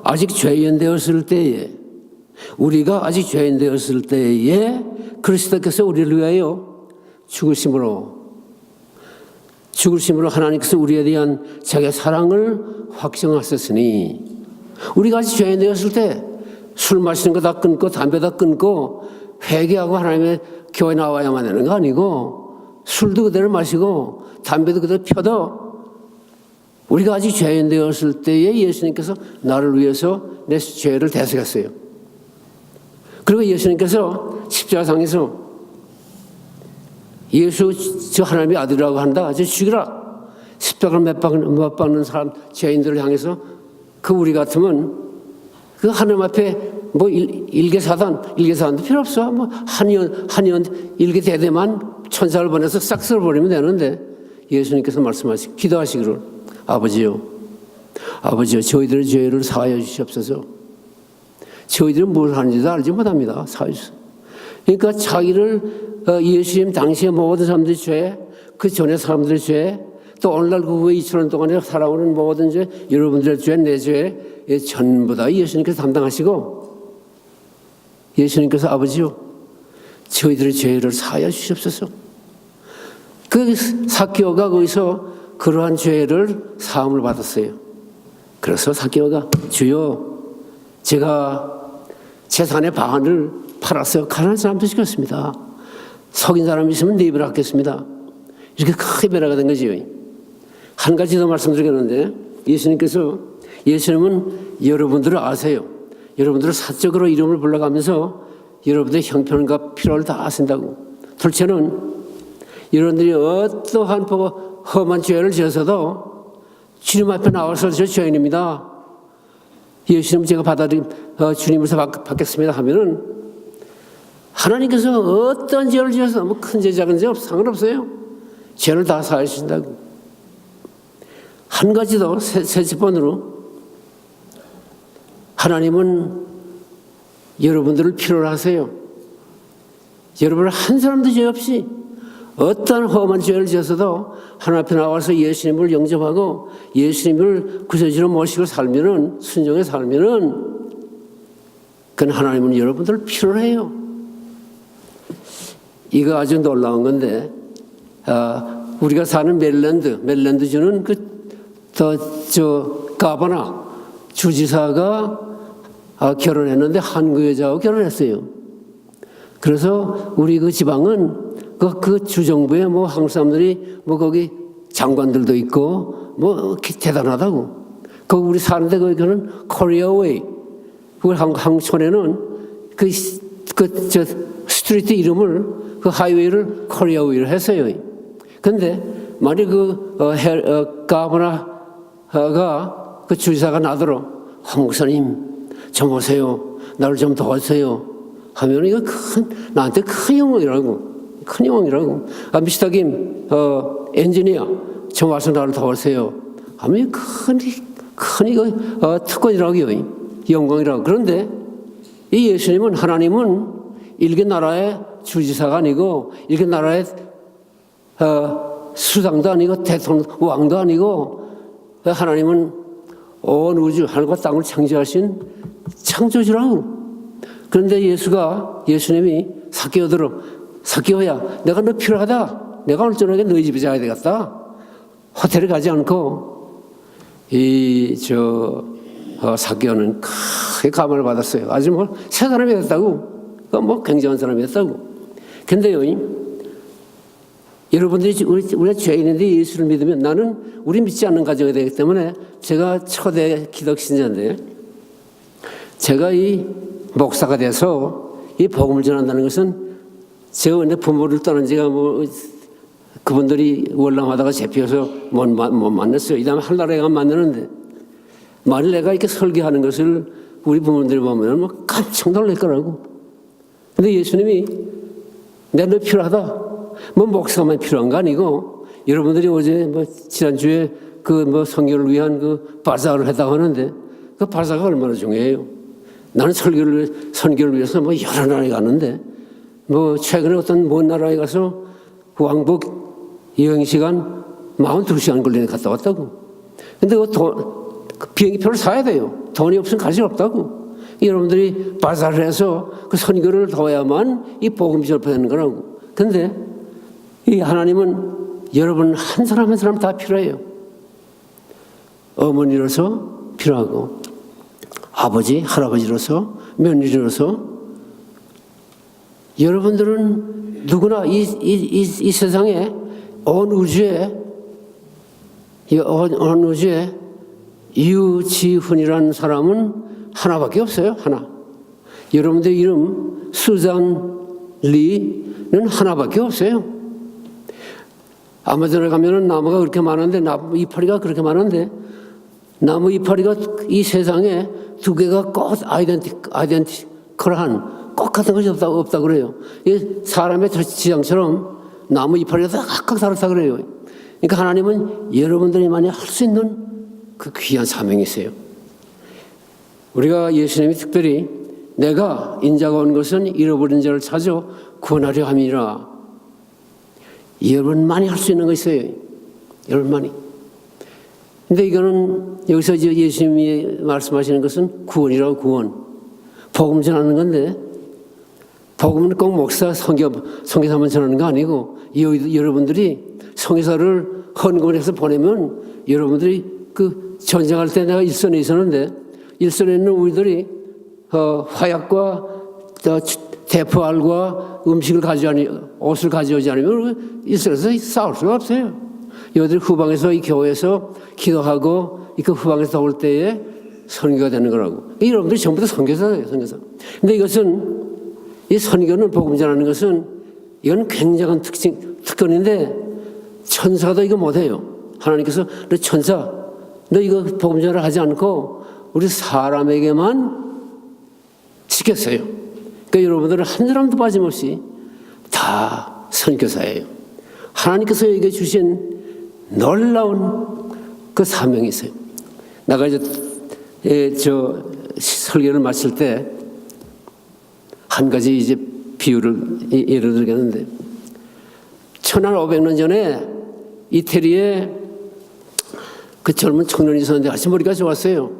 아직 죄인 되었을 때에, 우리가 아직 죄인 되었을 때에 그리스도께서 우리를 위하여 죽으심으로 하나님께서 우리에 대한 자기의 사랑을 확증하셨으니, 우리가 아직 죄인 되었을 때 술 마시는 거 다 끊고 담배 다 끊고 회개하고 하나님의 교회 나와야만 되는 거 아니고, 술도 그대로 마시고 담배도 그대로 펴도 우리가 아직 죄인 되었을 때에 예수님께서 나를 위해서 내 죄를 대속했어요. 그리고 예수님께서 십자가상에서 예수 저 하나님의 아들이라고 한다, 저 죽이라, 십자가를 못 박는 사람 죄인들을 향해서 그 우리 같으면 그 하나님 앞에 뭐 일개사단도 필요 없어. 뭐 한의원 일개대대만 천사를 보내서 싹 쓸어버리면 되는데, 예수님께서 말씀하시고 기도하시기를, 아버지요 저희들의 죄를 사하여 주시옵소서. 저희들은 뭘 하는지도 알지 못합니다. 사하여 주소서. 그러니까 자기를 예수님 당시에 모든 사람들의 죄, 그 전에 사람들의 죄, 또 오늘날 그 후에 2000년 동안에 살아오는 모든 죄, 여러분들의 죄, 내 죄, 전부 다 예수님께서 담당하시고, 예수님께서 아버지요 저희들의 죄를 사하여 주시옵소서. 그 삭개오가 거기서 그러한 죄를 사함을 받았어요. 그래서 삭개오가, 주여 제가 재산의 반을 팔아서 가난한 사람도 시켰습니다. 속인 사람이 있으면 네 배를 아꼈습니다. 이렇게 크게 변화가 된 거지요. 한 가지 더 말씀드리겠는데, 예수님은 여러분들을 아세요. 여러분들을 사적으로 이름을 불러가면서 여러분들의 형편과 필요를 다 아신다고. 둘째는 여러분들이 어떠한 험한 죄를 지어서도 주님 앞에 나와서 저 죄인입니다, 예수님 제가 주님으로서 받겠습니다 하면은, 하나님께서 어떤 죄를 지어서 뭐 큰 죄 작은 죄 상관없어요. 죄를 다 사해 주신다고. 한 가지 더, 셋째 번으로, 하나님은 여러분들을 필요로 하세요. 여러분을 한 사람도 죄 없이 어떤 험한 죄를 지어서도 하나님 앞에 나와서 예수님을 영접하고 예수님을 구세주로 모시고 살면은, 순종해 살면은, 그건 하나님은 여러분들을 필요로 해요. 이거 아주 놀라운 건데, 우리가 사는 메릴랜드주는 가바나 주지사가 결혼했는데 한국 여자하고 결혼했어요. 그래서 우리 그 지방은 그 주정부에 뭐 한국 사람들이 뭐 거기 장관들도 있고 뭐 대단하다고. 거기 우리 사는데 거기는 코리아웨이. 그 한국촌에는 저 스트리트 이름을, 그 하이웨이를 코리아웨이로 했어요. 근데 만약 가버나가 그 주지사가 나도록, 목사님 좀 오세요, 나를 좀 도와주세요 하면 이거 나한테 큰 영광이라고. 미스터 김 엔지니어 좀 와서 나를 도와주세요 하면 큰 이거 특권이라고요, 영광이라고. 그런데 이 예수님은, 하나님은 일개 나라의 주지사가 아니고, 일개 나라의 수상도 아니고, 대통령, 왕도 아니고, 하나님은 온 우주, 하늘과 땅을 창조하신 창조주라고. 그런데 예수님이 삭개오야, 내가 너 필요하다. 내가 오늘 저녁에 너희 집에 자야 되겠다. 호텔에 가지 않고, 삭개오는 크게 감화를 받았어요. 아주 새 사람이 됐다고. 뭐 굉장한 사람이 됐다고. 근데요, 여러분들이, 우리가 죄인인데 예수를 믿으면, 우리 믿지 않는 가정이 되기 때문에, 제가 초대 기독 신자인데, 제가 이 목사가 돼서 이 복음을 전한다는 것은, 제가 근데 부모를 떠난 지가 그분들이 월남하다가 잡혀서 못 만났어요. 이 다음에 한나라에 가면 만나는데, 만일 내가 이렇게 설교하는 것을 우리 부모들이 보면 깜짝 놀랄 거라고. 근데 예수님이 내가 너 필요하다. 목사만 필요한 거 아니고, 여러분들이 어제 지난주에 성교를 위한 바자를 했다고 하는데, 그 바자가 얼마나 중요해요. 나는 선교를 위해서 여러 나라에 갔는데, 최근에 어떤 먼 나라에 가서 왕복 여행 시간 42시간 걸리는 갔다 왔다고. 근데 그 비행기표를 사야 돼요. 돈이 없으면 갈 수 없다고. 여러분들이 바사를 해서 그 선교를 도와야만 이 복음이 전파되는 거라고. 근데 이 하나님은 여러분 한 사람 한 사람 다 필요해요. 어머니로서 필요하고, 아버지, 할아버지로서, 며느리로서. 여러분들은 누구나 이 세상에 온 우주에 유지훈이라는 사람은 하나밖에 없어요. 하나. 여러분들 이름 수잔 리는 하나밖에 없어요. 아마존에 가면은 나무가 그렇게 많은데, 나무 이파리가 그렇게 많은데, 나무 이파리가 이 세상에 두 개가 꼭 아이덴티컬한 꼭 같은 것이 없다 그래요. 사람의 지장처럼 나무 이파리가 다 각각 다르다 그래요. 그러니까 하나님은 여러분들이만이 할 수 있는 그 귀한 사명이 있어요. 우리가 예수님이 특별히 내가 인자가 온 것은 잃어버린 자를 찾아 구원하려 함이라. 여러분만이 할 수 있는 거 있어요. 여러분만이. 근데 이거는 여기서 이제 예수님이 말씀하시는 것은 구원이라고, 구원. 복음 전하는 건데, 복음은 꼭 목사, 선교사만 전하는 거 아니고, 여러분들이 선교사를 헌금해서 보내면 여러분들이 그 전쟁할 때 내가 일선에 있었는데, 일선에 있는 우리들이 화약과 대포알과 음식을 옷을 가져오지 않으면 일선에서 싸울 수가 없어요. 여들 후방에서 이 교회에서 기도하고 그 후방에서 올 때에 선교가 되는 거라고. 여러분들이 전부 다 선교사예요, 선교사. 근데 이것은, 이 선교는 복음 전하는 것은 이건 굉장한 특권인데 천사도 이거 못해요. 하나님께서 너 천사, 너 이거 복음 전을 하지 않고 우리 사람에게만 시켰어요. 그러니까 여러분들은 한 사람도 빠짐없이 다 선교사예요. 하나님께서 여기에 주신 놀라운 그 사명이 있어요. 내가 이제 설교를 마칠 때 한 가지 이제 비유를 예를 들겠는데, 1500년 전에 이태리에 그 젊은 청년이 있었는데 아주 머리가 좋았어요.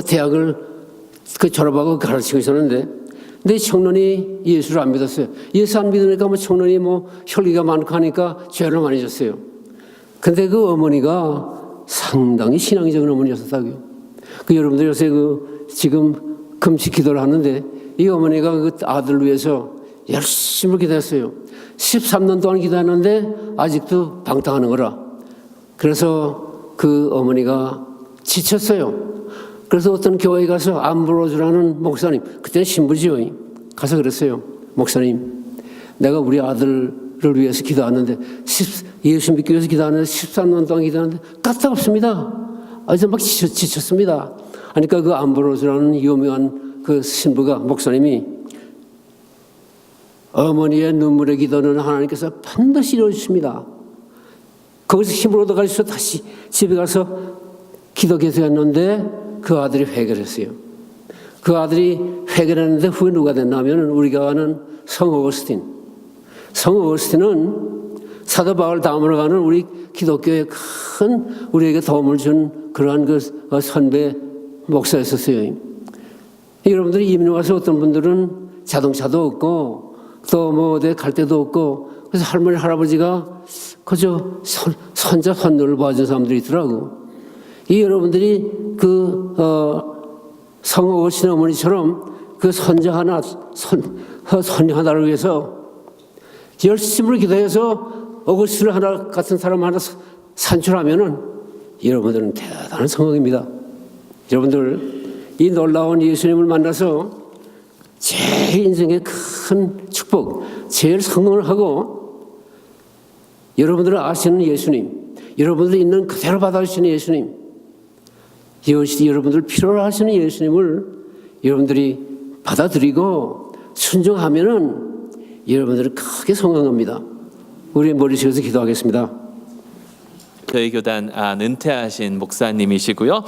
대학을 졸업하고 가르치고 있었는데, 근데 청년이 예수를 안 믿었어요. 예수 안 믿으니까 청년이 혈기가 많고 하니까 죄를 많이 졌어요. 근데 그 어머니가 상당히 신앙적인 어머니였었다고요. 여러분들 요새 지금 금식 기도를 하는데, 이 어머니가 그 아들을 위해서 열심히 기도했어요. 13년 동안 기도했는데 아직도 방탕하는 거라. 그래서 그 어머니가 지쳤어요. 그래서 어떤 교회에 가서 암브로즈라는 목사님, 그때는 신부지요. 가서 그랬어요. 목사님, 내가 우리 아들을 위해서 기도하는데, 예수 믿기 위해서 기도하는데 13년 동안 기도하는데 까딱없습니다. 아주 막 지쳤습니다. 그러니까 그 암브로즈라는 유명한 그 신부가, 목사님이, 어머니의 눈물의 기도는 하나님께서 반드시 이루어주십니다. 거기서 힘을 얻어가지고 다시 집에 가서 기도 계속했는데 그 아들이 회개를 했어요. 그 아들이 회개를 했는데 후에 누가 됐냐면 우리가 아는 성 어거스틴. 성 어거스틴은 사도 바울 다음으로 가는 우리 기독교의 큰 우리에게 도움을 준 그러한 그 선배 목사였었어요. 여러분들이 이민 와서 어떤 분들은 자동차도 없고 또 어디 갈 데도 없고, 그래서 할머니 할아버지가 그저 손자 손녀를 봐준 사람들이 있더라고. 이 여러분들이 성호 오신 어머니처럼 그 손자 하나, 손녀 하나를 위해서 열심히 기도해서 어거스틴 하나 같은 사람 하나 산출하면은 여러분들은 대단한 성공입니다. 여러분들 이 놀라운 예수님을 만나서 제일 인생의 큰 축복, 제일 성공을 하고 여러분들을 아시는 예수님, 여러분들이 있는 그대로 받아주시는 예수님, 여러분들 필요로 하시는 예수님을 여러분들이 받아들이고 순종하면은 여러분들은 크게 성공합니다. 우리 머리식에서 기도하겠습니다. 저희 교단 은퇴하신 목사님이시고요.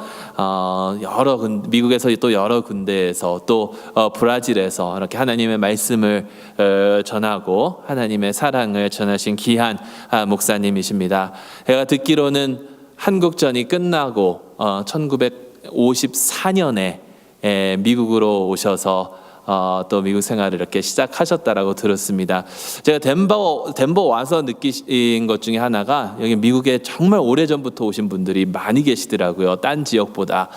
미국에서 또 여러 군데에서 또 브라질에서 이렇게 하나님의 말씀을 전하고 하나님의 사랑을 전하신 귀한 목사님이십니다. 제가 듣기로는 한국전이 끝나고 1900 1954년에 미국으로 오셔서 또 미국 생활을 이렇게 시작하셨다라고 들었습니다. 제가 덴버 와서 느낀 것 중에 하나가 여기 미국에 정말 오래전부터 오신 분들이 많이 계시더라고요. 딴 지역보다.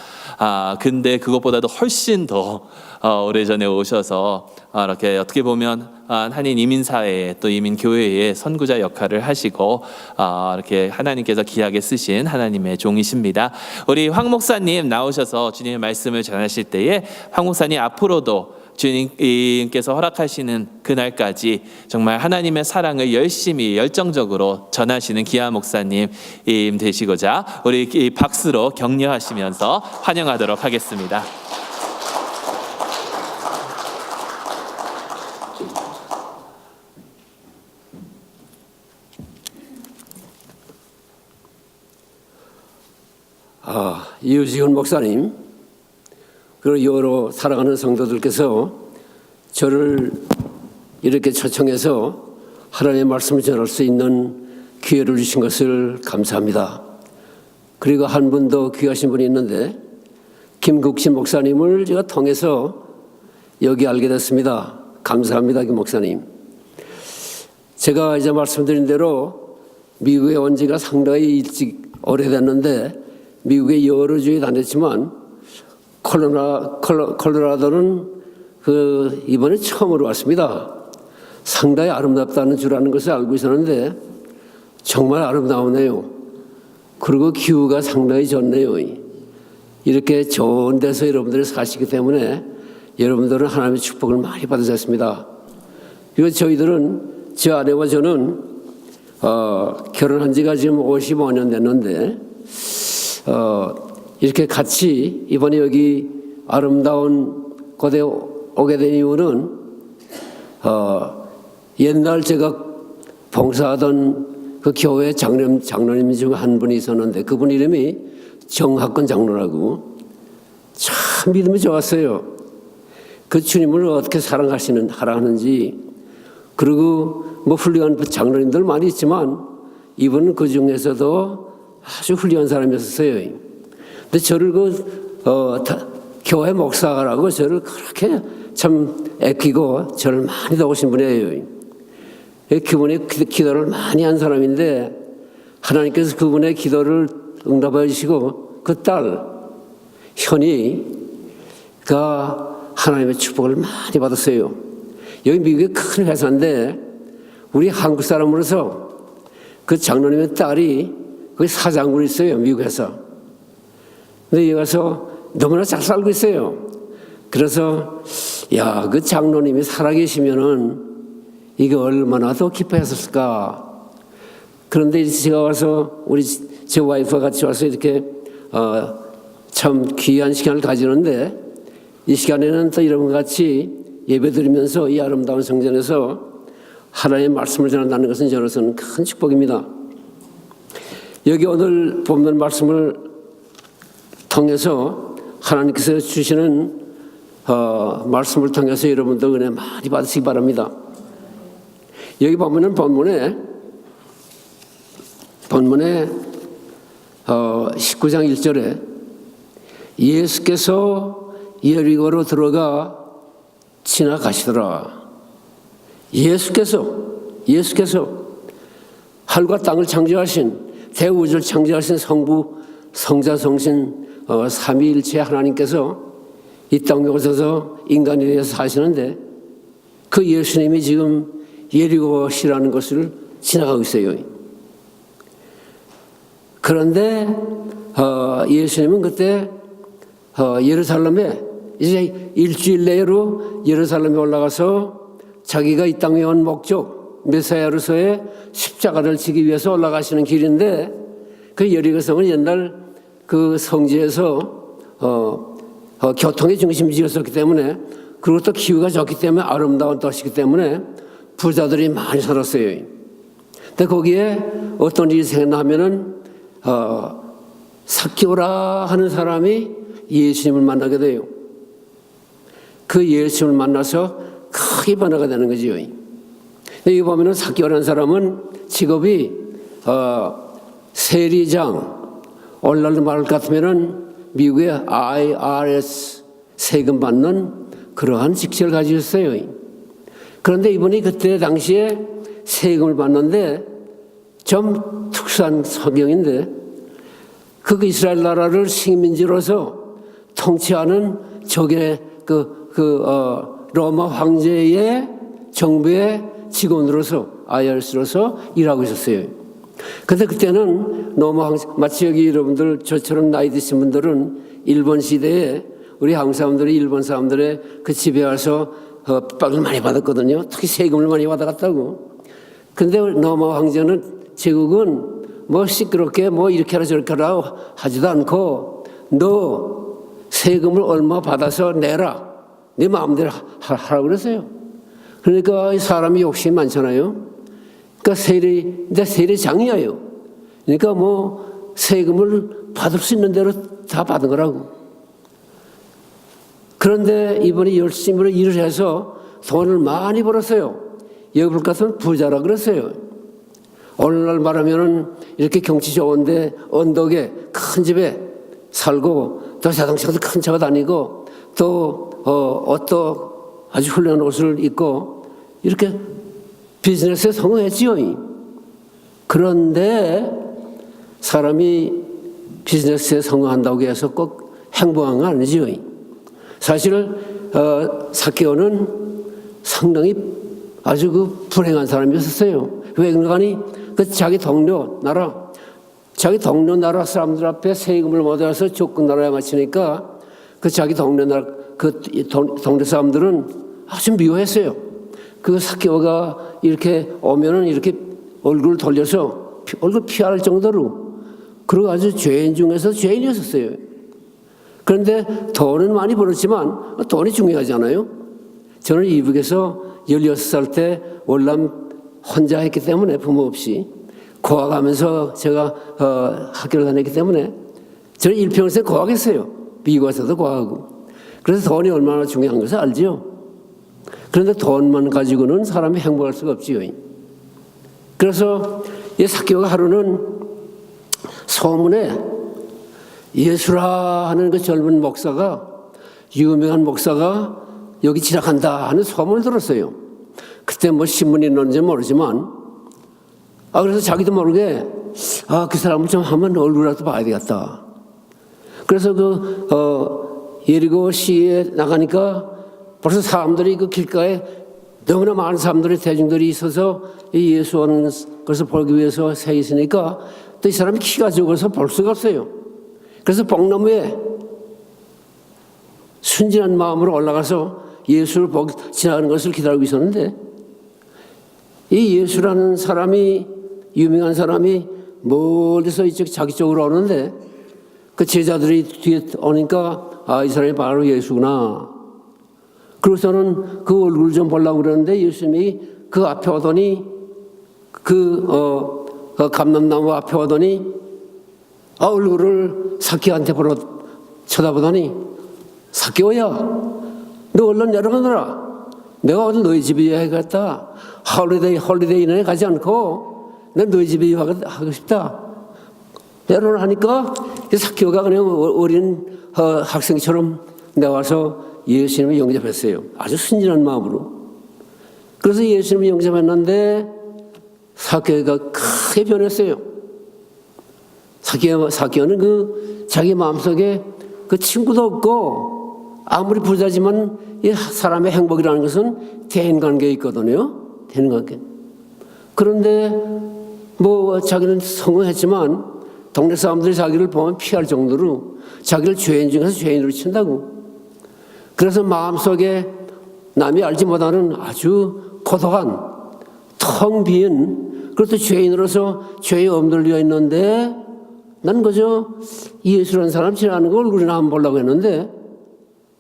근데 그것보다도 훨씬 더 오래전에 오셔서 이렇게 어떻게 보면 한인 이민사회에 또 이민교회의 선구자 역할을 하시고 이렇게 하나님께서 귀하게 쓰신 하나님의 종이십니다. 우리 황 목사님 나오셔서 주님의 말씀을 전하실 때에 황 목사님 앞으로도 주님께서 허락하시는 그날까지 정말 하나님의 사랑을 열심히 열정적으로 전하시는 기아 목사님 되시고자 우리 이 박수로 격려하시면서 환영하도록 하겠습니다. 이유지훈 목사님, 그리고 여러 사랑하는 성도들께서 저를 이렇게 초청해서 하나님의 말씀을 전할 수 있는 기회를 주신 것을 감사합니다. 그리고 한 분 더 귀하신 분이 있는데 김국신 목사님을 제가 통해서 여기 알게 됐습니다. 감사합니다, 김 목사님. 제가 이제 말씀드린 대로 미국에 온 지가 상당히 일찍 오래됐는데 미국의 여러 주에 다녔지만 콜로라도는 이번에 처음으로 왔습니다. 상당히 아름답다는 줄 아는 것을 알고 있었는데 정말 아름다우네요. 그리고 기후가 상당히 좋네요. 이렇게 좋은 데서 여러분들이 사시기 때문에 여러분들은 하나님의 축복을 많이 받으셨습니다. 그리고 저희들은, 저 아내와 저는 결혼한 지가 지금 55년 됐는데 이렇게 같이 이번에 여기 아름다운 곳에 오게 된 이유는 옛날 제가 봉사하던 그 교회 장로님 중 한 분이 있었는데 그분 이름이 정학근 장로라고 참 믿음이 좋았어요. 그 주님을 어떻게 사랑하는지, 그리고 뭐 훌륭한 장로님들 많이 있지만 이분은 그 중에서도 아주 훌륭한 사람이었어요. 근데 저를 교회 목사라고 저를 그렇게 참 애끼고 저를 많이 도우신 분이에요. 그분이 기도를 많이 한 사람인데 하나님께서 그분의 기도를 응답해 주시고 그 딸 현이가 하나님의 축복을 많이 받았어요. 여기 미국의 큰 회사인데 우리 한국 사람으로서 그 장로님의 딸이 거기 사장으로 있어요. 미국 회사. 근데 여기 가서 너무나 잘 살고 있어요. 그래서 그 장로님이 살아계시면은 이게 얼마나 더 기뻐했을까. 그런데 제가 와서 제 와이프와 같이 와서 이렇게 참 귀한 시간을 가지는데 이 시간에는 또 여러분 같이 예배드리면서 이 아름다운 성전에서 하나님의 말씀을 전한다는 것은 저로서는 큰 축복입니다. 여기 오늘 본문 말씀을 통해서 하나님께서 주시는 말씀을 통해서 여러분도 은혜 많이 받으시기 바랍니다. 여기 보면은 본문에 19장 1절에 예수께서 여리고로 들어가 지나가시더라. 예수께서 하늘과 땅을 창조하신, 대우주를 창조하신 성부, 성자, 성신 삼위일체 하나님께서 이 땅에 오셔서 인간이 되어서 사시는데 그 예수님이 지금 예리고시라는 것을 지나가고 있어요. 그런데 예수님은 그때 예루살렘에 이제 일주일 내로 예루살렘에 올라가서 자기가 이 땅에 온 목적 메시아로서의 십자가를 지기 위해서 올라가시는 길인데 그 여리고성은 옛날 그 성지에서 교통의 중심지였었기 때문에, 그리고 또 기후가 좋기 때문에 아름다운 도시이기 때문에 부자들이 많이 살았어요. 근데 거기에 어떤 일이 생겼냐면은 삭개오라 하는 사람이 예수님을 만나게 돼요. 그 예수님을 만나서 크게 변화가 되는 거지요. 여기 보면은 삭개오라는 사람은 직업이 세리장, 오늘날 말 같으면은 미국의 IRS 세금 받는 그러한 직책을 가지고 있어요. 그런데 이분이 그때 당시에 세금을 받는데 좀 특수한 성경인데 그 이스라엘 나라를 식민지로서 통치하는 적의 로마 황제의 정부의 직원으로서 IRS로서 일하고 있었어요. 근데 그때는 로마 황제, 마치 여기 여러분들 저처럼 나이 드신 분들은 일본 시대에 우리 한국 사람들이 일본 사람들의 그 집에 와서 빡을 많이 받았거든요. 특히 세금을 많이 받아갔다고. 근데 로마 황제는 제국은 뭐 시끄럽게 뭐 이렇게 하라 저렇게 하라 하지도 않고 너 세금을 얼마 받아서 내라. 네 마음대로 하라고 그랬어요. 그러니까 사람이 욕심이 많잖아요. 그러니까 세례장이에요. 그러니까 뭐 세금을 받을 수 있는 대로 다 받은 거라고. 그런데 이번에 열심히 일을 해서 돈을 많이 벌었어요. 여러분 같은 부자라 그랬어요. 오늘날 말하면은 이렇게 경치 좋은데 언덕에 큰 집에 살고 또 자동차도 큰 차가 다니고 또 옷도 아주 훌륭한 옷을 입고 이렇게 비즈니스에 성공했지요. 그런데 사람이 비즈니스에 성공한다고 해서 꼭 행복한 건 아니지요. 사실 삭개오는 상당히 아주 그 불행한 사람이었어요. 왜 그러니 그 자기 동료 나라 사람들 앞에 세금을 못해서 조건 나라에 맞추니까 그 자기 동료 나라 그 동네 사람들은 아주 미워했어요. 그 삭개오가 이렇게 오면은 이렇게 얼굴을 돌려서 얼굴 피할 정도로 그리고 아주 죄인 중에서 죄인이었어요. 그런데 돈은 많이 벌었지만 돈이 중요하잖아요. 저는 이북에서 16살 때 월남 혼자 했기 때문에 부모 없이 고아가면서 제가 학교를 다녔기 때문에 저는 일평생 고아했어요. 미국 와서도 고아하고. 그래서 돈이 얼마나 중요한 것을 알지요. 그런데 돈만 가지고는 사람이 행복할 수가 없지요. 그래서 이 삭개오가 하루는 소문에 예수라 하는 그 젊은 목사가 유명한 목사가 여기 지나간다 하는 소문을 들었어요. 그때 뭐 신문이 있는지 모르지만 그래서 자기도 모르게 그 사람을 좀 한번 얼굴이라도 봐야 되겠다. 그래서 예리고 시에 나가니까 벌써 사람들이 그 길가에 너무나 많은 사람들이 대중들이 있어서 이 예수 오는 것을 보기 위해서 서 있으니까 또 이 사람이 키가 적어서 볼 수가 없어요. 그래서 뽕나무에 순진한 마음으로 올라가서 예수를 지나가는 것을 기다리고 있었는데 이 예수라는 사람이 유명한 사람이 멀리서 이쪽 자기 쪽으로 오는데 그 제자들이 뒤에 오니까 이 사람이 바로 예수구나. 그래서는 그 얼굴 좀 보려고 그러는데 예수님이 그 앞에 오더니 그 감람나무 앞에 오더니 얼굴을 삭개오한테 보러 쳐다보더니 삭개오야 너 얼른 내려가너라. 내가 오늘 너희 집에 여행했다. 홀리데이에 가지 않고 난 너희 집에 하고 싶다. 내려오라 하니까 삭개오가 그냥 어린 학생처럼 나와서 예수님을 영접했어요. 아주 순진한 마음으로. 그래서 예수님을 영접했는데 삭개오가 크게 변했어요. 삭개오는 그 자기 마음속에 그 친구도 없고 아무리 부자지만 이 사람의 행복이라는 것은 대인관계에 있거든요. 대인관계. 그런데 뭐 자기는 성공했지만 동네 사람들이 자기를 보면 피할 정도로 자기를 죄인 중에서 죄인으로 친다고. 그래서 마음속에 남이 알지 못하는 아주 고독한 텅 빈 그것도 죄인으로서 죄에 엎드려 있는데 난 그저 예수라는 사람 지나가는 거 얼굴이나 한번 보려고 했는데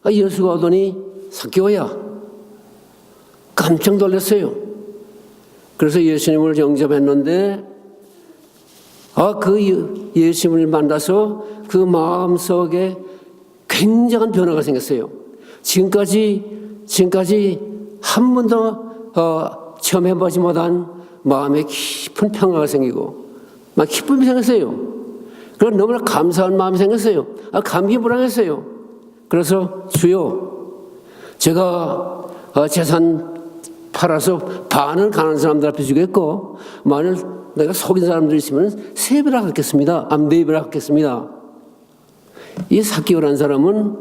예수가 오더니 삭개오야 깜짝 놀랐어요. 그래서 예수님을 영접했는데 그 예수님을 만나서 그 마음속에 굉장한 변화가 생겼어요. 지금까지 한 번도 체험해보지 못한 마음에 깊은 평화가 생기고 막 기쁨이 생겼어요. 그래서 너무나 감사한 마음이 생겼어요. 감기불안했어요. 그래서 주여, 제가 재산 팔아서 반은 가난한 사람들 앞에 주겠고, 만일 내가 속인 사람들이 있으면 3배라 갚겠습니다. 4배라 갚겠습니다. 이 삭개오라는 사람은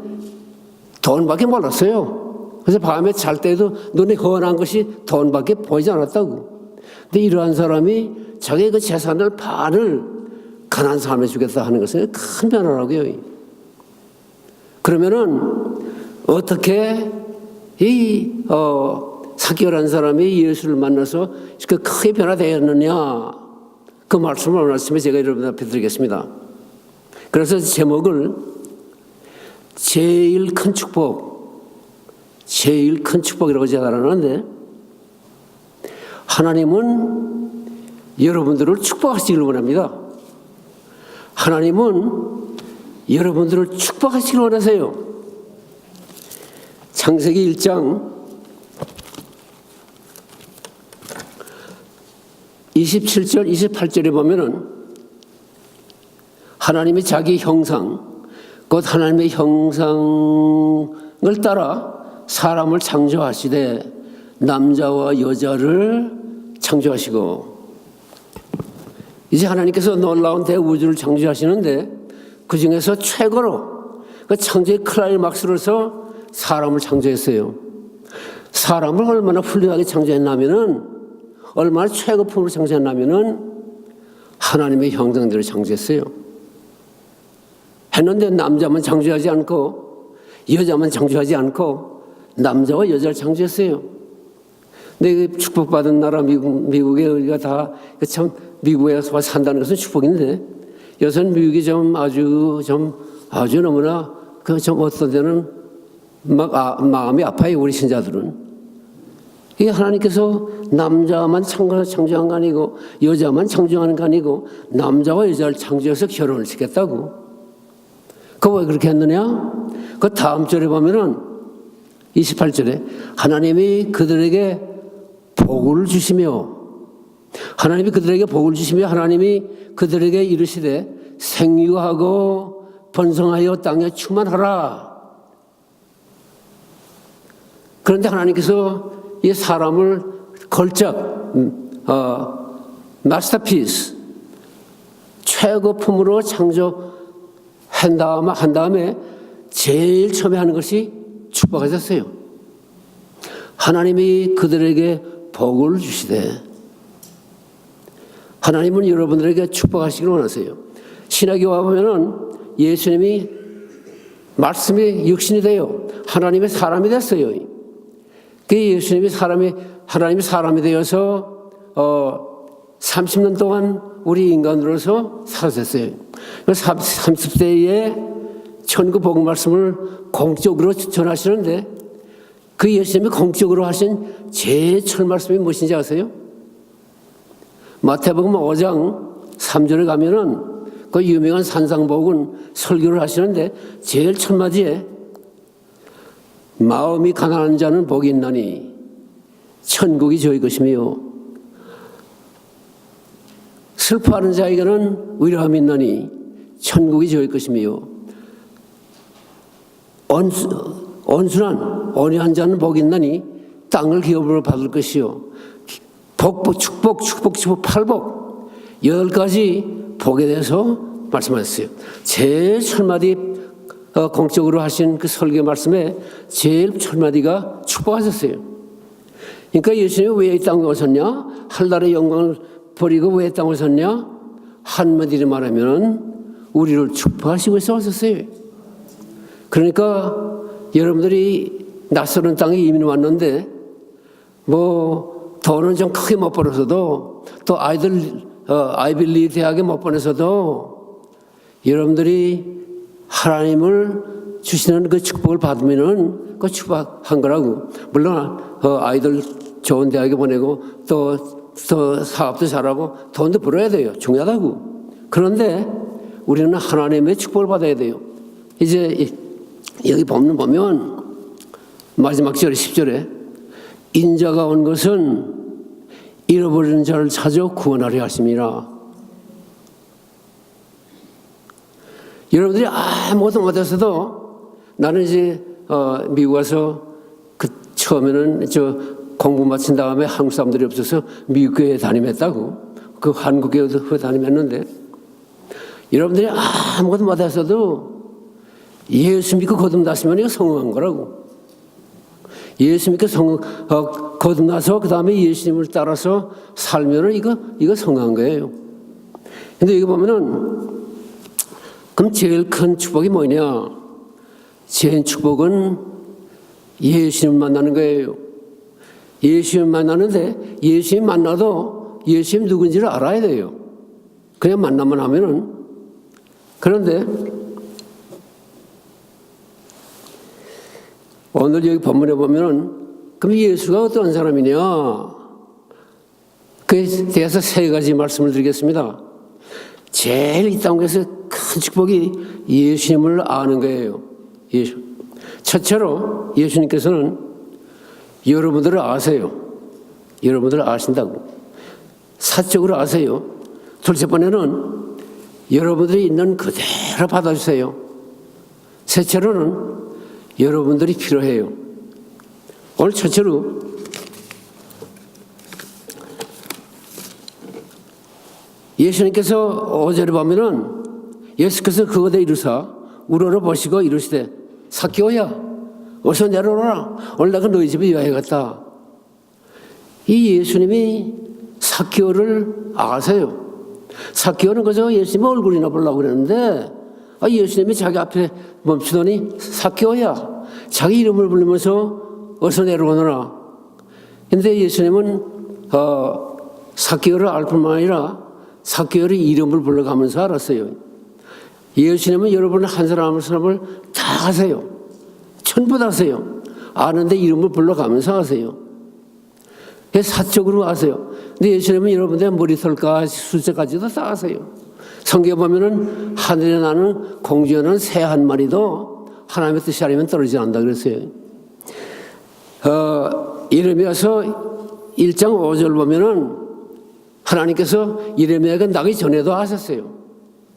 돈밖에 몰랐어요. 그래서 밤에 잘 때도 눈에 헌한 것이 돈밖에 보이지 않았다고. 근데 이러한 사람이 자기의 그 재산을 반을 가난한 사람에 주겠다 하는 것은 큰 변화라고요. 그러면은 어떻게 이 삭개오라는 사람이 예수를 만나서 그 크게 변화되었느냐, 그 말씀을 오늘 아침에 제가 여러분 앞에 드리겠습니다. 그래서 제목을 제일 큰 축복이라고 제가 알았는데, 하나님은 여러분들을 축복하시기를 원합니다. 하나님은 여러분들을 축복하시기를 원하세요. 창세기 1장 27절 28절에 보면은 하나님이 자기 형상, 곧 하나님의 형상을 따라 사람을 창조하시되 남자와 여자를 창조하시고, 이제 하나님께서 놀라운 대우주를 창조하시는데 그 중에서 최고로 그 창조의 클라이막스로서 사람을 창조했어요. 사람을 얼마나 훌륭하게 창조했냐면은, 얼마나 최고품으로 창조했냐면은 하나님의 형상대로 창조했어요. 했는데 남자만 창조하지 않고 여자만 창조하지 않고 남자와 여자를 창조했어요. 근데 축복받은 나라 미국에 우리가 다 참 미국에 서 산다는 것은 축복인데, 여기서는 미국이 아주 너무나 좀 어떤 데는 마음이 아파요. 우리 신자들은. 이게 하나님께서 남자만 창조한 거 아니고 여자만 창조하는 거 아니고 남자와 여자를 창조해서 결혼을 시켰다고. 그거 왜 그렇게 했느냐? 그 다음 절에 보면은 28절에 하나님이 그들에게 복을 주시며, 하나님이 그들에게 이르시되 생육하고 번성하여 땅에 충만하라. 그런데 하나님께서 이 사람을 걸작 마스터피스 최고품으로 창조한 다음에 제일 처음에 하는 것이 축복하셨어요. 하나님이 그들에게 복을 주시되, 하나님은 여러분들에게 축복하시기를 원하세요. 신학에 와보면은 예수님이 말씀이 육신이 되어 하나님의 사람이 됐어요. 그 예수님이 하나님이 사람이 되어서 30년 동안 우리 인간으로서 사셨어요. 30세에 천국 복음 말씀을 공적으로 전하시는데, 그 예수님이 공적으로 하신 제일 첫 말씀이 무엇인지 아세요? 마태복음 5장 3절에 가면은 그 유명한 산상복음 설교를 하시는데 제일 첫 마디에 마음이 가난한 자는 복이 있나니 천국이 저희 것이며, 슬퍼하는 자에게는 위로함이 있나니 천국이 저희 것이며, 온순한 온유한 자는 복이 있나니 땅을 기업으로 받을 것이요, 축복 8복 10가지 복에 대해서 말씀하셨어요. 제일 첫 마디 공적으로 하신 그 설교 말씀에 제일 첫 마디가 축복하셨어요. 그러니까 예수님이 왜 이 땅에 오셨냐? 하늘나라의 영광을 버리고 왜 이 땅에 오셨냐? 한마디로 말하면 우리를 축복하시기 위해서 오셨어요. 그러니까 여러분들이 낯설은 땅에 이민 왔는데 돈은 좀 크게 못 벌어서도, 또 아이빌리 대학에 못 보내서도 여러분들이 하나님을 주시는 그 축복을 받으면은 그 축복한 거라고. 물론 아이들 좋은 대학에 보내고 또 사업도 잘하고 돈도 벌어야 돼요. 중요하다고. 그런데 우리는 하나님의 축복을 받아야 돼요. 이제 여기 보면 마지막 절에 10절에 인자가 온 것은 잃어버린 자를 찾아 구원하려 하심이라. 여러분들이 아무것도 못해서도 나는 이제 미국 와서 그 처음에는 공부 마친 다음에 한국 사람들이 없어서 미국 교회 담임했다고. 그 한국 교회 담임했는데 여러분들이 아무것도 못해서도 예수 믿고 거듭났으면 이거 성공한 거라고. 예수 믿고 거듭나서 그 다음에 예수님을 따라서 살면은 이거 성공한 거예요. 근데 여기 보면은 그럼 제일 큰 축복이 뭐냐? 제일 축복은 예수님 만나는 거예요. 예수님 만나는데 예수님 만나도 예수님 누군지를 알아야 돼요. 그냥 만나만 하면은. 그런데 오늘 여기 본문에 보면은 그럼 예수가 어떤 사람이냐? 그에 대해서 세 가지 말씀을 드리겠습니다. 제일 이 땅에서 큰 축복이 예수님을 아는 거예요. 예수. 첫째로 예수님께서는 여러분들을 아세요. 여러분들을 아신다고. 사적으로 아세요. 둘째 번에는 여러분들이 있는 그대로 받아주세요. 셋째로는 여러분들이 필요해요. 오늘 첫째로 예수님께서 5절에 보면은 예수께서 그곳에 이르사 우러러 보시고 이르시되 삭개오야 어서 내려오라 오늘 내가 너희 집에 여행 갔다. 이 예수님이 삭개오를 아세요. 삭개오는 그저 예수님 얼굴이나 보려고 그랬는데 예수님이 자기 앞에 멈추더니 삭개오야 자기 이름을 부르면서 어서 내려오너라. 그런데 예수님은 삭개오를 알 뿐만 아니라 삭개오의 이름을 불러가면서 알았어요. 예수님은 여러분 한 사람 한 사람을 다 아세요. 전부 다 아세요. 아는데 이름을 불러가면서 아세요. 사적으로 아세요. 근데 예수님은 여러분들의 머리털까지 숫자까지도 다 아세요. 성경에 보면은 하늘에 나는 공중에 나는 새 한 마리도 하나님의 뜻이 아니면 떨어지지 않는다 그랬어요. 예레미야서 1장 5절 보면은 하나님께서 예레미야가 나기 전에도 아셨어요.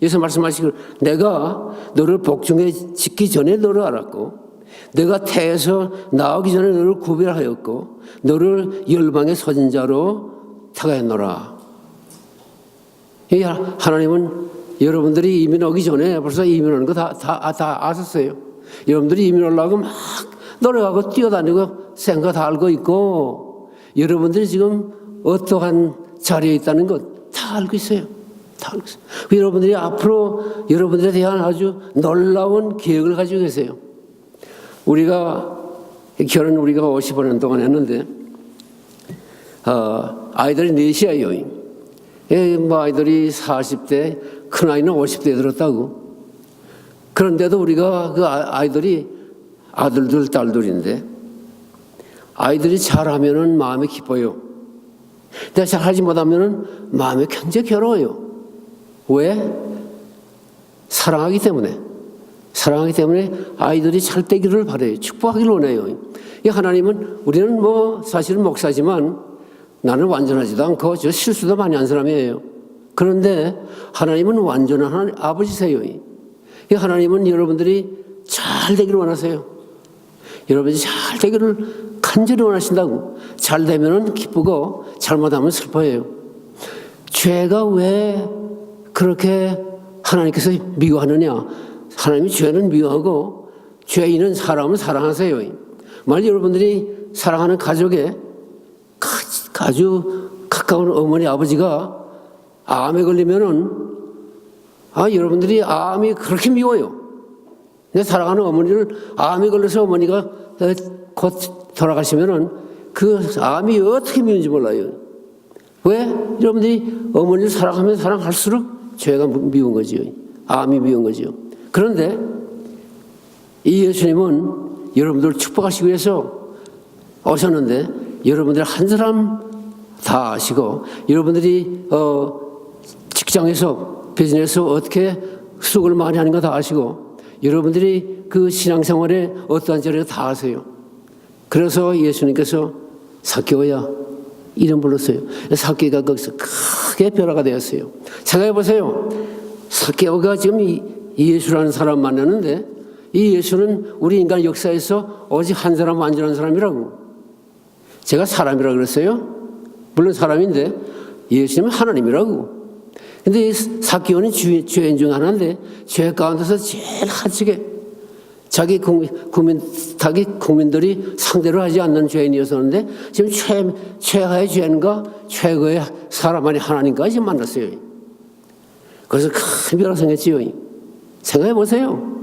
예수 말씀하시기를 내가 너를 복중에 짓기 전에 너를 알았고 내가 태에서 나오기 전에 너를 구별하였고 너를 열방의 선지자로 택하였노라. 하나님은 여러분들이 이민 오기 전에 벌써 이민 오는 거 다 아셨어요. 여러분들이 이민 오려고 막 노력하고 뛰어다니고 생각 다 알고 있고 여러분들이 지금 어떠한 자리에 있다는 것 다 알고 있어요. 다 알고 있어요. 여러분들이 앞으로 여러분들에 대한 아주 놀라운 계획을 가지고 계세요. 결혼 우리가 50년 동안 했는데 아이들이 넷이에요. 아이들이 40대, 큰 아이는 50대에 들었다고. 그런데도 우리가 그 아이들이 아들들, 딸들인데 아이들이 잘하면은 마음이 기뻐요. 근데 잘하지 못하면은 마음이 굉장히 괴로워요. 왜? 사랑하기 때문에. 사랑하기 때문에 아이들이 잘 되기를 바라요. 축복하기를 원해요. 이 하나님은 우리는 사실은 목사지만 나는 완전하지도 않고 저 실수도 많이 한 사람이에요. 그런데 하나님은 완전한 아버지세요. 이 하나님은 여러분들이 잘 되기를 원하세요. 여러분이 잘 되기를 간절히 원하신다고. 잘 되면은 기쁘고 잘못하면 슬퍼해요. 죄가 왜 그렇게 하나님께서 미워하느냐? 하나님이 죄는 미워하고 죄인은 사람을 사랑하세요. 만약 여러분들이 사랑하는 가족에 아주 가까운 어머니 아버지가 암에 걸리면은 여러분들이 암이 그렇게 미워요. 내 사랑하는 어머니를 암에 걸려서 어머니가 곧 돌아가시면은 그 암이 어떻게 미운지 몰라요. 왜? 여러분들이 어머니를 사랑하면 사랑할수록 죄가 미운 거지요. 암이 미운 거지요. 그런데 이 예수님은 여러분들을 축복하시기 위해서 오셨는데 여러분들 한 사람 다 아시고 여러분들이 직장에서 비즈니스에서 어떻게 수고를 많이 하는 거 다 아시고 여러분들이 그 신앙생활에 어떠한 자리를 다 아세요. 그래서 예수님께서 삭개오야 이름 불렀어요. 삭개오가 거기서 크게 변화가 되었어요. 생각해 보세요. 삭개오가 지금 예수라는 사람 만났는데 이 예수는 우리 인간 역사에서 오직 한 사람 완전한 사람이라고. 제가 사람이라고 그랬어요. 물론 사람인데 예수님은 하나님이라고. 근데 이 삭개오는 죄인 중 하나인데 죄 가운데서 제일 하층에 자기 국민들이 상대로 하지 않는 죄인이었었는데 지금 최하의 죄인과 최고의 사람 아니 하나님까지 지금 만났어요. 그래서 큰 변화가 생겼지요. 생각해 보세요.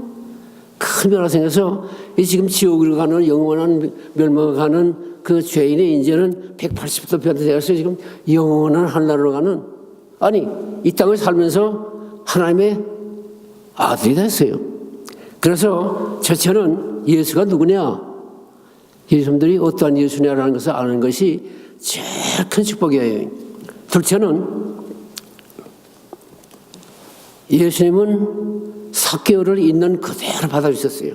큰 변화가 생겨서 이 지금 지옥으로 가는 영원한 멸망을 가는 그 죄인의 이제는 180도 변화되어서 지금 영원한 하늘나라로 가는, 아니 이 땅을 살면서 하나님의 아들이 됐어요. 그래서 첫째는 예수가 누구냐, 예수님들이 어떠한 예수냐라는 것을 아는 것이 제일 큰 축복이에요. 둘째는 예수님은 삭개오를 있는 그대로 받아주셨어요.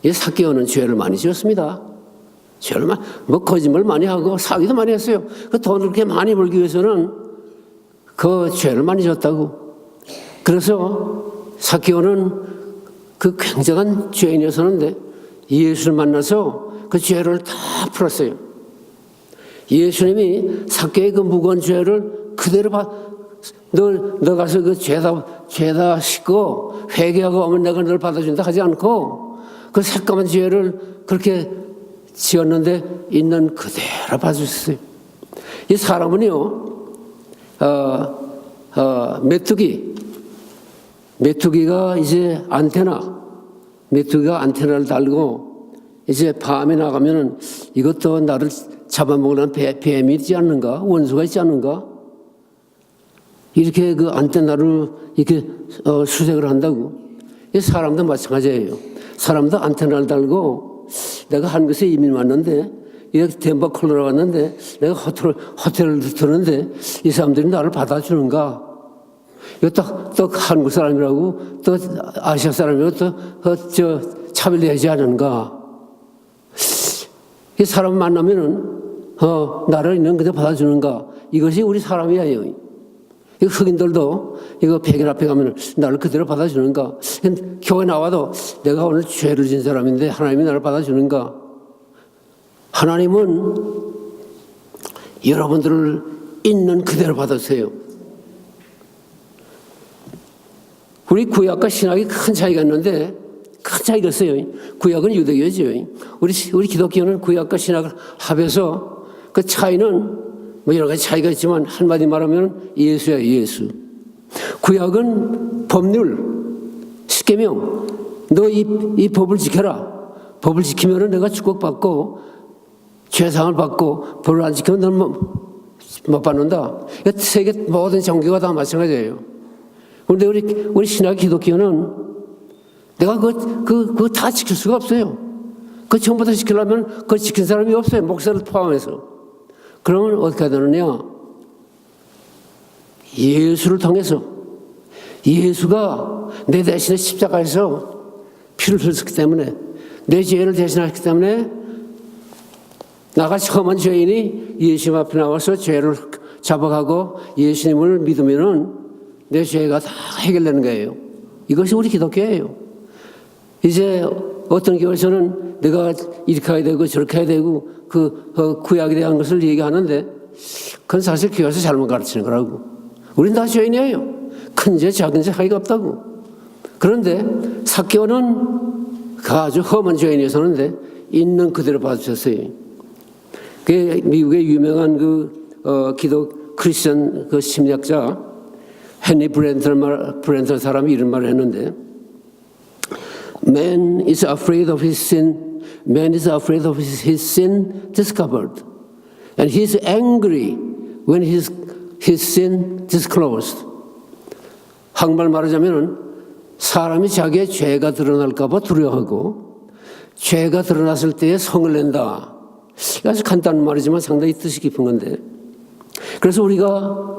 이 삭개오는 죄를 많이 지었습니다. 죄를 뭐 거짓말 많이 하고 사기도 많이 했어요. 그 돈을 그렇게 많이 벌기 위해서는 그 죄를 많이 졌다고. 그래서 삭개오는 그 굉장한 죄인이었었는데 예수를 만나서 그 죄를 다 풀었어요. 예수님이 삭개오의 그 무거운 죄를 그대로 너 가서 그 죄다 씻고 회개하고 오면 내가 널 받아준다 하지 않고 그 새까만 죄를 그렇게 지었는데 있는 그대로 봐주셨어요. 이 사람은요, 메뚜기가 이제 메뚜기가 안테나를 달고 이제 밤에 나가면은 이것도 나를 잡아먹으려는 뱀이 있지 않는가? 원수가 있지 않는가? 이렇게 그 안테나를 이렇게 수색을 한다고. 이 사람도 마찬가지예요. 사람도 안테나를 달고 내가 한국에서 이민 왔는데 여기 덴버 콜로라도 왔는데 내가 호텔을 들었는데 이 사람들이 나를 받아주는가? 이거 또 한국 사람이라고 또 아시아 사람이라고 또 차별되지 않은가? 이 사람 만나면은 나를 있는 그대로 받아주는가? 이것이 우리 사람이에요. 이 흑인들도 이거 백인 앞에 가면 나를 그대로 받아주는가? 교회 나와도 내가 오늘 죄를 진 사람인데 하나님이 나를 받아주는가? 하나님은 여러분들을 있는 그대로 받아주세요. 우리 구약과 신약이 큰 차이가 있는데 큰 차이가 있어요. 구약은 유대교죠. 우리 기독교는 구약과 신약을 합해서 그 차이는 뭐 여러 가지 차이가 있지만 한마디 말하면 예수야, 예수. 구약은 법률, 십계명. 너 이 법을 지켜라. 법을 지키면 내가 축복받고 죄상을 받고 법을 안 지키면 너는 못 받는다. 세계 모든 종교가 다 마찬가지예요. 그런데 우리 신약 기독교는 내가 그거 다 지킬 수가 없어요. 그 전부 다 지키려면 그걸 지킨 사람이 없어요. 목사를 포함해서. 그러면 어떻게 되느냐? 예수를 통해서 예수가 내 대신에 십자가에서 피를 흘렸기 때문에 내 죄를 대신하셨기 때문에 나같이 험한 죄인이 예수님 앞에 나와서 죄를 잡아가고 예수님을 믿으면은 내 죄가 다 해결되는 거예요. 이것이 우리 기독교예요. 이제 어떤 교회에서는 내가 이렇게 해야 되고 저렇게 해야 되고 그 구약에 대한 것을 얘기하는데 그건 사실 교회에서 잘못 가르치는 거라고. 우린 다 죄인이에요. 큰 죄 작은 죄 하기가 없다고. 그런데 삭개오는 아주 험한 죄인이었었는데 있는 그대로 봐주셨어요. 그 미국의 유명한 기독 크리스천 그 심리학자 헨리 브렌턴 사람이 이런 말을 했는데 Man is afraid of his sin. Man is afraid of his sin discovered. And he is angry when his sin disclosed. 한국말 말하자면 사람이 자기의 죄가 드러날까 봐 두려워하고 죄가 드러났을 때에 성을 낸다. 아주 간단한 말이지만 상당히 뜻이 깊은 건데 그래서 우리가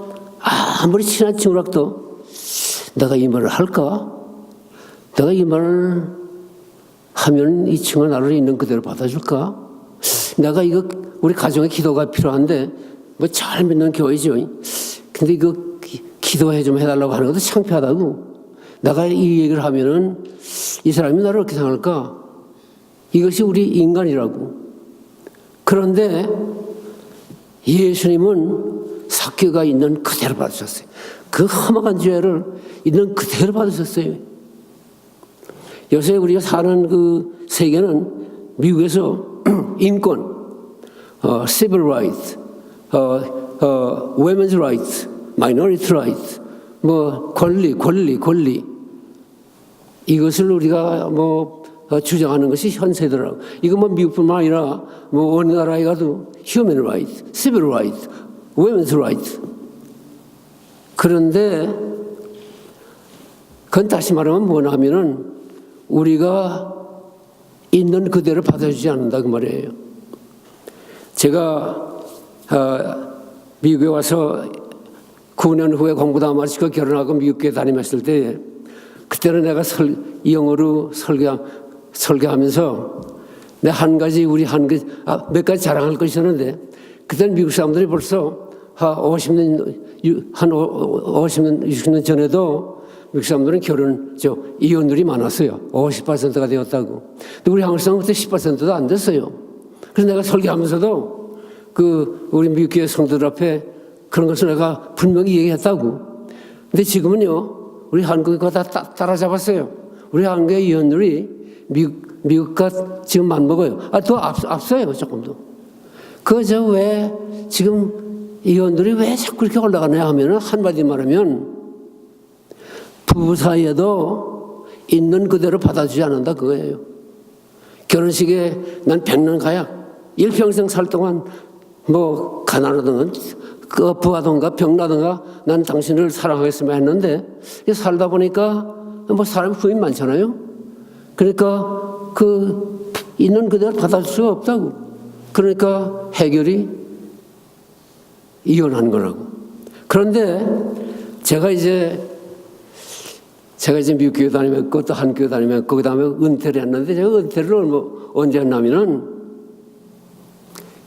아무리 친한 친구라도 내가 이 말을 할까? 내가 이 말을 하면 이 친구가 나를 있는 그대로 받아줄까? 내가 우리 가정에 기도가 필요한데 뭐 잘 믿는 교회죠. 근데 이거 기도해 좀 해달라고 하는 것도 창피하다고. 내가 이 얘기를 하면은 이 사람이 나를 어떻게 생각할까? 이것이 우리 인간이라고. 그런데 예수님은 삭개가 있는 그대로 받으셨어요. 그 험악한 죄를 있는 그대로 받으셨어요. 요새 우리가 사는 그 세계는 미국에서 인권, civil rights, women's rights, minority rights, 뭐 권리 이것을 우리가 뭐 주장하는 것이 현세더라고. 이거 뭐 미국뿐만 아니라 뭐 어느 나라에 가도 human rights, civil rights, women's rights. 그런데 그건 다시 말하면 뭐냐 하면은 우리가 있는 그대로 받아주지 않는다 그 말이에요. 제가 미국에 와서 9년 후에 공부도 마치고 결혼하고 미국에 다니면서 때 그때는 내가 영어로 설교하면서 내 한 가지 몇 가지 자랑할 것이 있었는데 그때는 미국 사람들이 벌써 한 60년 전에도 미국 사람들은 이혼율이 많았어요. 50%가 되었다고. 근데 우리 한국 사람은 그때 10%도 안 됐어요. 그래서 내가 설교하면서도 우리 미국 교회 성도들 앞에 그런 것을 내가 분명히 얘기했다고. 근데 지금은요, 우리 한국과 다 따라잡았어요. 우리 한국의 이혼율이 미국과 지금 맞먹어요. 더 앞서요, 조금 더. 왜 지금 이혼율이 왜 자꾸 이렇게 올라가냐 하면은 한마디 말하면 부부 사이에도 있는 그대로 받아주지 않는다 그거예요. 결혼식에 난 100년 가야 일평생 살 동안 뭐 가난하든가 부하든가 병나든가 난 당신을 사랑하겠으면 했는데 살다 보니까 뭐 사람 후임 많잖아요. 그러니까 있는 그대로 받아줄 수가 없다고. 그러니까 해결이 이혼한 거라고. 그런데 제가 이제 미국 교회 다니면서 또 한 교회 다니면서 그 다음에 은퇴를 했는데 제가 은퇴를 언제 했냐면은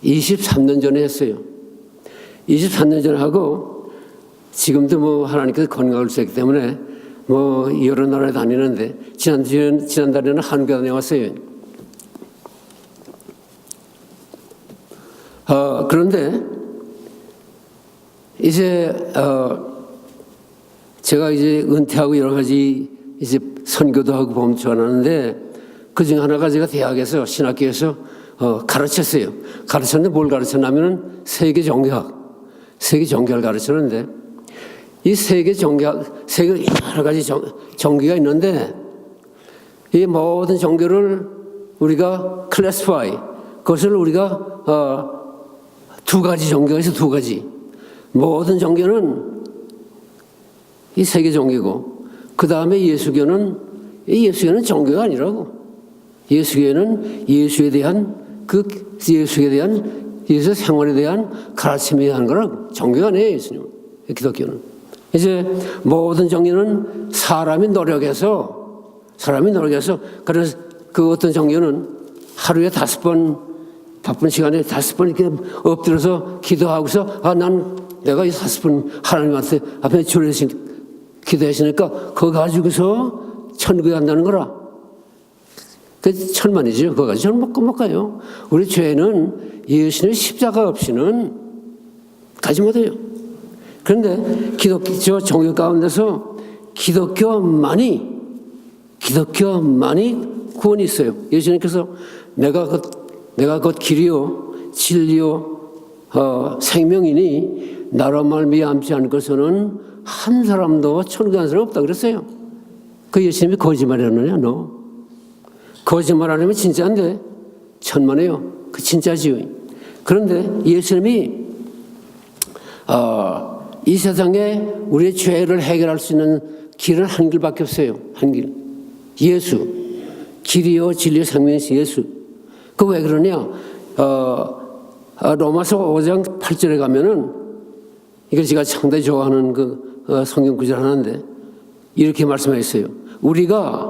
23년 전에 했어요. 23년 전에 하고 지금도 뭐 하나님께서 건강을 주셨기 때문에 뭐 여러 나라에 다니는데 지난달에는 한국에 다녀왔어요. 그런데 이제 제가 이제 은퇴하고 여러 가지 이제 선교도 하고 범초하는데 그 중에 하나가 제가 대학에서 신학교에서 가르쳤어요. 가르쳤는데 뭘 가르쳤냐면은 세계 종교학을 가르쳤는데 이 세계 여러 가지 종교가 있는데 이 모든 종교를 우리가 클래시파이 그것을 우리가 두 가지 종교가 있어 두 가지. 모든 종교는 이 세계 종교고 그 다음에 예수교는 종교가 아니라고. 예수교는 예수에 대한 예수 생활에 대한 가르침에 대한 거라고. 종교가 아니에요, 예수님은. 기독교는. 이제 모든 종교는 사람이 노력해서 그래서 그 어떤 종교는 하루에 5번 바쁜 시간에 5번 이렇게 엎드려서 기도하고서 내가 이 5번 하나님한테 앞에 주려서 기도하시니까 그거 가지고서 천국에 간다는 거라. 그 천만이죠. 그거 가지고 저는 못 가요. 우리 죄는 예수님의 십자가 없이는 가지 못해요. 그런데 기독교 종교 가운데서 기독교만이 구원이 있어요. 예수님께서 내가 곧 길이요 진리요 생명이니 나로 말미암지 않을 것은 한 사람도 천국에 간 사람 없다 그랬어요. 그 예수님이 거짓말이라느냐 너. 거짓말 안 하면 진짜인데 천만에요. 그 진짜지요. 그런데 예수님이 이 세상에 우리의 죄를 해결할 수 있는 길은 한 길밖에 없어요. 한 길. 예수. 길이요 진리요 생명이시 예수. 그 왜 그러냐? 로마서 5장 8절에 가면은 이걸 제가 상당히 좋아하는 성경 구절 하나인데 이렇게 말씀하셨어요. 우리가